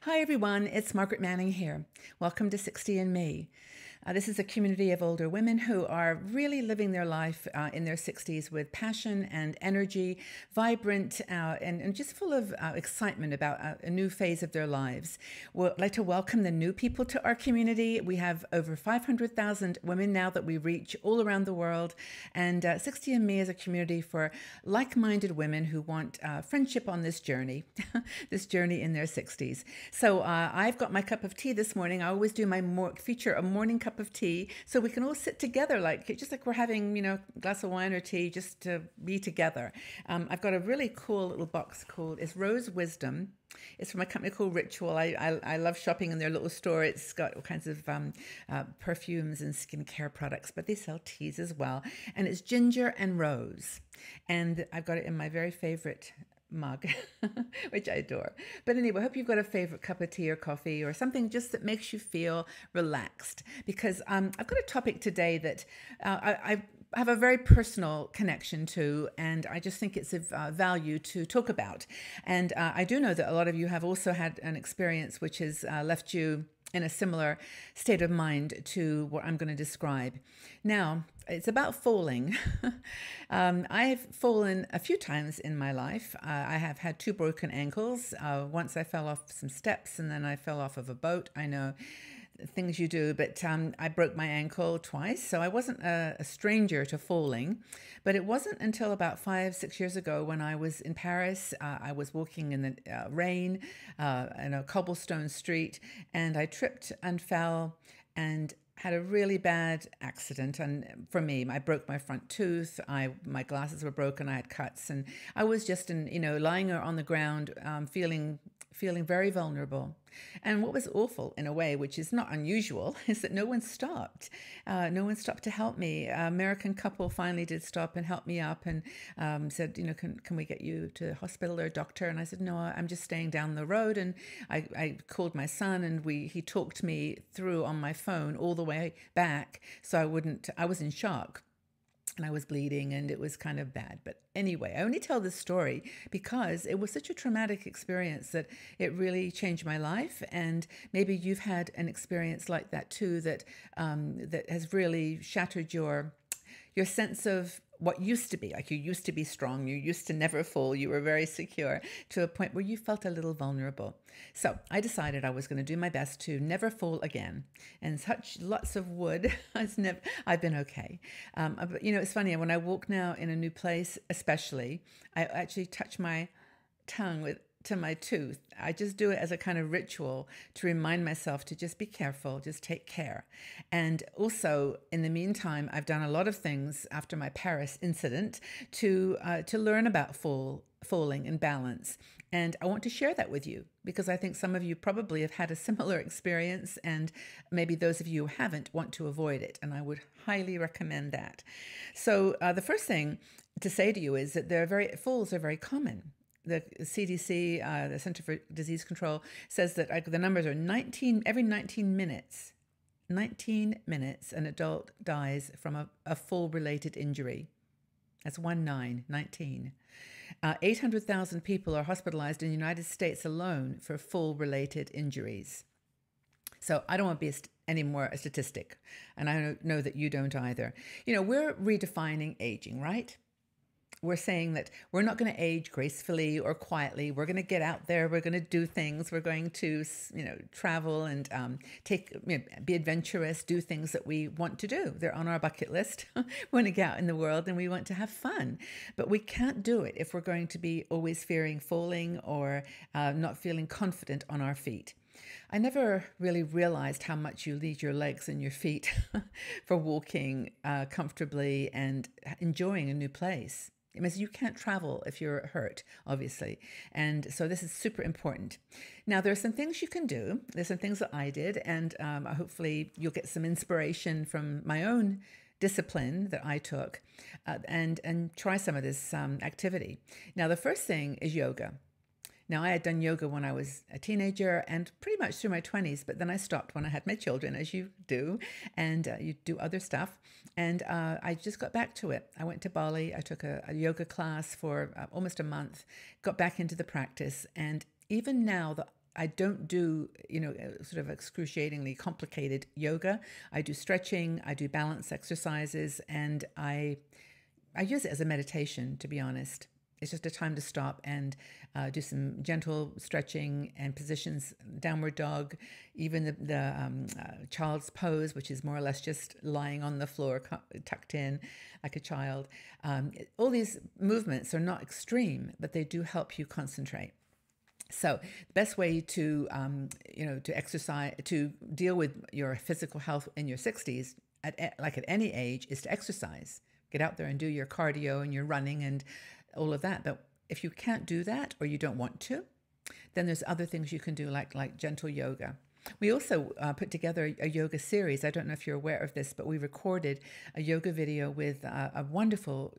Hi everyone, it's Margaret Manning here. Welcome to 60 and Me. This is a community of older women who are really living their life in their 60s with passion and energy, vibrant and just full of excitement about a new phase of their lives. We'd like to welcome the new people to our community. We have over 500,000 women now that we reach all around the world, and 60 and Me is a community for like-minded women who want friendship on this journey, this journey in their 60s. So I've got my cup of tea this morning. I always do feature a morning cup of tea, so we can all sit together, just like we're having, a glass of wine or tea, just to be together. I've got a really cool little box called It's Rose Wisdom. It's from a company called Ritual. I love shopping in their little store. It's got all kinds of perfumes and skincare products, but they sell teas as well. And it's ginger and rose. And I've got it in my very favorite mug, which I adore. But anyway, I hope you've got a favorite cup of tea or coffee or something just that makes you feel relaxed, because I've got a topic today that I have a very personal connection to, and I just think it's of value to talk about. And I do know that a lot of you have also had an experience which has left you in a similar state of mind to what I'm going to describe. Now, it's about falling. I've fallen a few times in my life. I have had two broken ankles. Once I fell off some steps, and then I fell off of a boat. I know things you do, but I broke my ankle twice, so I wasn't a stranger to falling. But it wasn't until about 5-6 years ago, when I was in Paris. I was walking in the rain in a cobblestone street, and I tripped and fell and had a really bad accident. And for me, I broke my front tooth. My glasses were broken. I had cuts, and I was just lying on the ground, feeling very vulnerable. And what was awful, in a way, which is not unusual, is that no one stopped. No one stopped to help me. An American couple finally did stop and help me up, and said, can we get you to the hospital or a doctor? And I said, no, I'm just staying down the road. And I called my son, and he talked me through on my phone all the way back, so I was in shock. And I was bleeding, and it was kind of bad. But anyway, I only tell this story because it was such a traumatic experience that it really changed my life. And maybe you've had an experience like that too, that has really shattered your sense of what used to be. Like, you used to be strong, you used to never fall, you were very secure, to a point where you felt a little vulnerable. So I decided I was going to do my best to never fall again, and such lots of wood. I've been okay. But it's funny, when I walk now in a new place, especially, I actually touch my tongue to my tooth. I just do it as a kind of ritual to remind myself to just be careful, just take care. And also, in the meantime, I've done a lot of things after my Paris incident to learn about falling and balance. And I want to share that with you, because I think some of you probably have had a similar experience, and maybe those of you who haven't want to avoid it. And I would highly recommend that. So the first thing to say to you is that falls are very common. The CDC, the Center for Disease Control, says that the numbers are every 19 minutes. 19 minutes, an adult dies from a fall-related injury. That's 19. 800,000 people are hospitalized in the United States alone for fall-related injuries. So I don't want to be anymore a statistic, and I know that you don't either. We're redefining aging, right? We're saying that we're not going to age gracefully or quietly. We're going to get out there. We're going to do things. We're going to, travel and be adventurous, do things that we want to do. They're on our bucket list. We want to get out in the world, and we want to have fun. But we can't do it if we're going to be always fearing falling or not feeling confident on our feet. I never really realized how much you need your legs and your feet for walking comfortably and enjoying a new place. It means you can't travel if you're hurt, obviously. And so this is super important. Now, there are some things you can do. There's some things that I did, and hopefully you'll get some inspiration from my own discipline that I took, and try some of this activity. Now, the first thing is yoga. Now, I had done yoga when I was a teenager and pretty much through my 20s, but then I stopped when I had my children, as you do, and you do other stuff. And I just got back to it. I went to Bali. I took a yoga class for almost a month, got back into the practice. And even now, I don't do, sort of excruciatingly complicated yoga. I do stretching, I do balance exercises, and I use it as a meditation, to be honest. It's just a time to stop and do some gentle stretching and positions, downward dog, even the child's pose, which is more or less just lying on the floor, tucked in like a child. All these movements are not extreme, but they do help you concentrate. So the best way to, to exercise, to deal with your physical health in your 60s, like at any age, is to exercise. Get out there and do your cardio and your running and all of that. But if you can't do that or you don't want to, then there's other things you can do, like gentle yoga. We also put together a yoga series. I don't know if you're aware of this, but we recorded a yoga video with a wonderful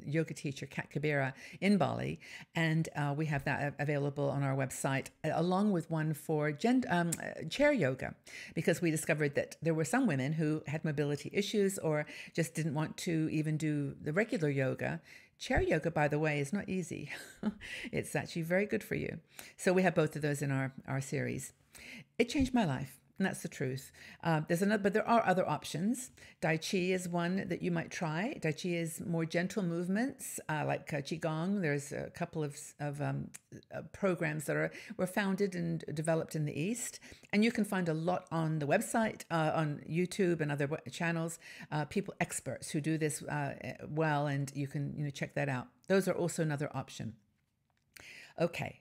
yoga teacher, Kat Kabira, in Bali. And we have that available on our website, along with one for chair yoga, because we discovered that there were some women who had mobility issues or just didn't want to even do the regular yoga. Chair yoga, by the way, is not easy. It's actually very good for you. So we have both of those in our series. It changed my life, and that's the truth. There's another, but there are other options. Tai Chi is one that you might try. Tai Chi is more gentle movements, like Qigong. There's a couple of programs that were founded and developed in the East, and you can find a lot on the website, on YouTube and other channels. People, experts who do this well, and you can check that out. Those are also another option. Okay,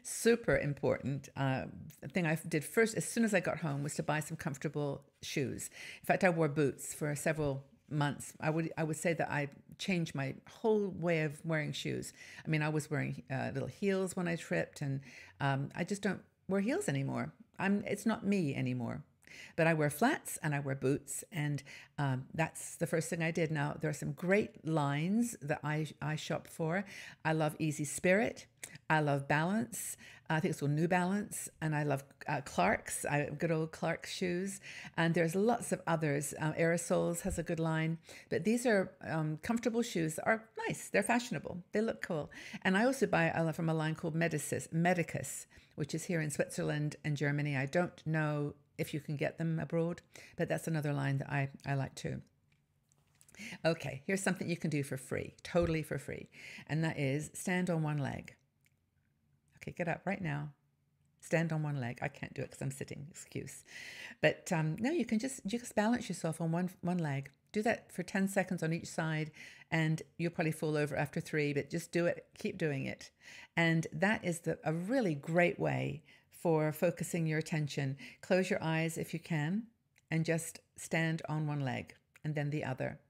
super important. The thing I did first, as soon as I got home, was to buy some comfortable shoes. In fact, I wore boots for several months. I would say that I changed my whole way of wearing shoes. I mean, I was wearing little heels when I tripped, and I just don't wear heels anymore. It's not me anymore. But I wear flats and I wear boots, and that's the first thing I did. Now, there are some great lines that I shop for. I love Easy Spirit. I love Balance. I think it's called New Balance. And I love Clark's, good old Clark's shoes. And there's lots of others. Aerosols has a good line. But these are comfortable shoes that are nice. They're fashionable. They look cool. And I also buy from a line called Medicus, which is here in Switzerland and Germany. I don't know if you can get them abroad, but that's another line that I like too. Okay, here's something you can do for free, totally for free, and that is stand on one leg. Okay, get up right now. Stand on one leg. I can't do it because I'm sitting, excuse. But no, you can just balance yourself on one leg. Do that for 10 seconds on each side, and you'll probably fall over after 3, but just do it, keep doing it. And that is a really great way for focusing your attention. Close your eyes if you can, and just stand on one leg and then the other.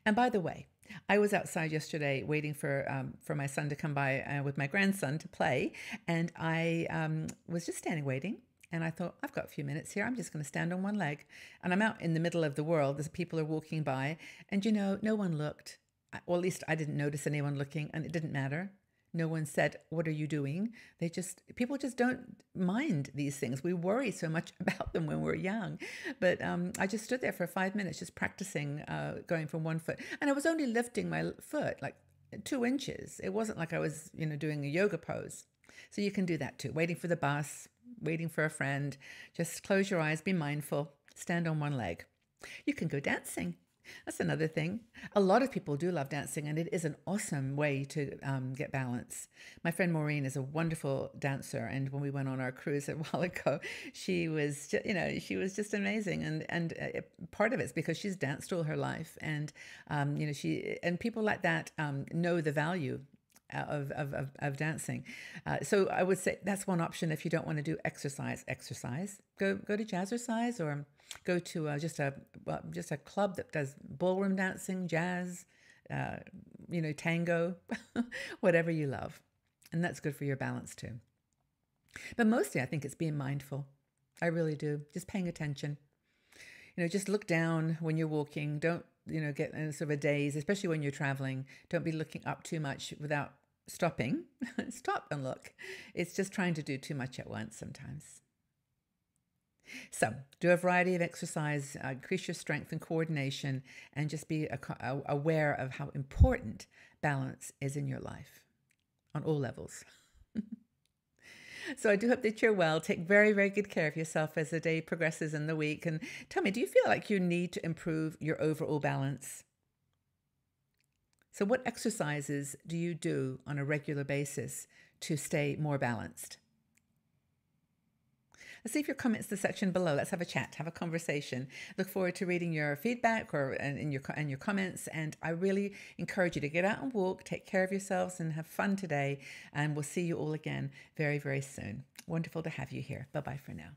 And by the way, I was outside yesterday waiting for my son to come by with my grandson to play, and I was just standing waiting, and I thought, I've got a few minutes here. I'm just going to stand on one leg. And I'm out in the middle of the world. There's people are walking by, and no one looked. Well, at least I didn't notice anyone looking, and it didn't matter. No one said, what are you doing? People just don't mind these things. We worry so much about them when we're young. But I just stood there for 5 minutes, just practicing going from one foot. And I was only lifting my foot like 2 inches. It wasn't like I was, doing a yoga pose. So you can do that too. Waiting for the bus, waiting for a friend. Just close your eyes, be mindful, stand on one leg. You can go dancing. That's another thing. A lot of people do love dancing, and it is an awesome way to get balance. My friend Maureen is a wonderful dancer, and when we went on our cruise a while ago, she was just amazing. And part of it's because she's danced all her life, and people like that know the value of dancing. So I would say that's one option if you don't want to do exercise. Go to Jazzercise, or go to just a club that does ballroom dancing, jazz, tango, whatever you love. And that's good for your balance too. But mostly I think it's being mindful. I really do. Just paying attention. Just look down when you're walking. Don't, get in sort of a daze, especially when you're traveling. Don't be looking up too much without stopping. Stop and look. It's just trying to do too much at once sometimes. So do a variety of exercise, increase your strength and coordination, and just be aware of how important balance is in your life on all levels. So I do hope that you're well. Take very, very good care of yourself as the day progresses in the week. And tell me, do you feel like you need to improve your overall balance? So, what exercises do you do on a regular basis to stay more balanced? Let's leave your comments in the section below. Let's have a chat, have a conversation. Look forward to reading your feedback and your comments. And I really encourage you to get out and walk, take care of yourselves, and have fun today. And we'll see you all again very, very soon. Wonderful to have you here. Bye bye for now.